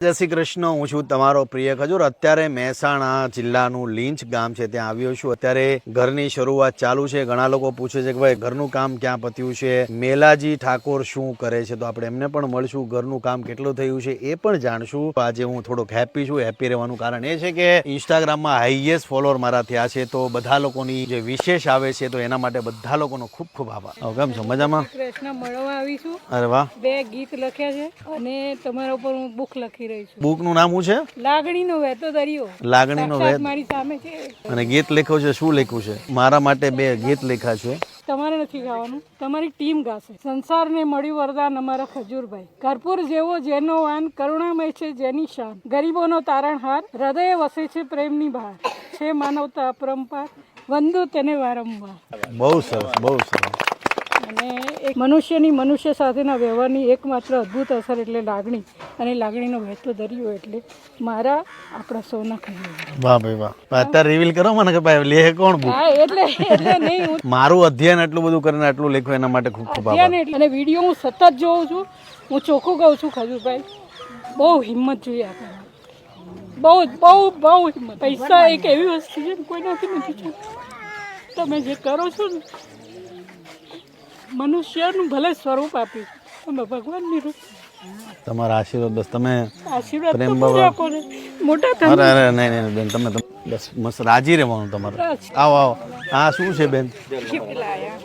જય શ્રી કૃષ્ણ, હું છું તમારો પ્રિય ખજૂર। અત્યારે મહેસાણા જિલ્લાનું લીંચ ગામ છે, ત્યાં આવ્યો છું। અત્યારે ઘરની શરૂઆત ચાલુ છે। ઘણા લોકો પૂછે છે કે ભાઈ ઘરનું કામ ક્યાં પત્યું છે, મેલાજી ઠાકોર શું કરે છે, તો આપણે એમને પણ મળશું, ઘરનું કામ કેટલું થયું છે એ પણ જાણશું। આજે હું થોડોક હેપી છું। હેપી રહેવાનું કારણ એ છે કે ઇન્સ્ટાગ્રામમાં હાઈએસ્ટ ફોલોઅર મારા થયા છે, તો બધા લોકોની જે વિશેષ આવે છે તો એના માટે બધા લોકોનો ખૂબ ખૂબ આભાર। કેમ છો, મજામાં? કૃષ્ણ મળવા આવીશું। અરે વાહ, 2 ગીત લખ્યા છે અને તમારા ઉપર હું બુક લખી રહી છું। બુકનું નામ શું છે? લાગણીનો વહેતો દરિયો। લાગણીનો સાક્ષાત મારી સામે છે। અને ગીત લખ્યું છે, શું લખ્યું છે? મારા માટે 2 ગીત લખ્યા છે। તમારે નથી ગાવાનું, તમારી ટીમ ગાશે। સંસારને મળ્યું વરદાન અમારા ખજૂરભાઈ। કર્પૂર જેવો જેનો વાન, કરુણામય છે જેની શાન, ગરીબોનો તારણહાર, હૃદયે વસે છે પ્રેમની બહાર, છે માનવતા અપરંપાર, વંદુ તેને વારંવાર। બહુ સરસ, બહુ સરસ। અને એક મનુષ્યની મનુષ્ય સાથેના વ્યવહારની એકમાત્ર અદ્ભુત અસર એટલે લાગણી, અને લાગણીનો વહેતો દરિયો એટલે મારા આપણા સૌના ખજૂર। વાહ ભાઈ વાહ। અત્યારે રિવીલ કરો મને કે ભાઈ લે કોણ બુક? હા, એટલે નહીં, હું મારું અધ્યયન એટલું બધું કરીને આટલું લખ્યું એના માટે ખૂબ ખૂબ આભાર। અને વિડીયો હું સતત જોઉં છું। હું ચોખ્ખું કહું છું ખજૂરભાઈ, બહુ હિંમત જોઈએ આપણે, બહુ હિંમત। પૈસા એક એવી વસ્તુ છે ને કોઈનાથી નથી ચાલતી। તમે જે કરો છો ને, મનુષ્યનું ભલે સ્વરૂપ આપ્યું, તમે ભગવાનની રૂપ। તમારા આશીર્વાદ બસ, તમે આશીર્વાદ પ્રેમ તો પૂજા આપો ને, મોટા તમે। અરે નહીં નહીં બેન, તમે બસ મસ્ત રાજી રહેવાનું તમારે। આવો આવો। હા, શું છે બેન? ગિફ્ટ લાયા।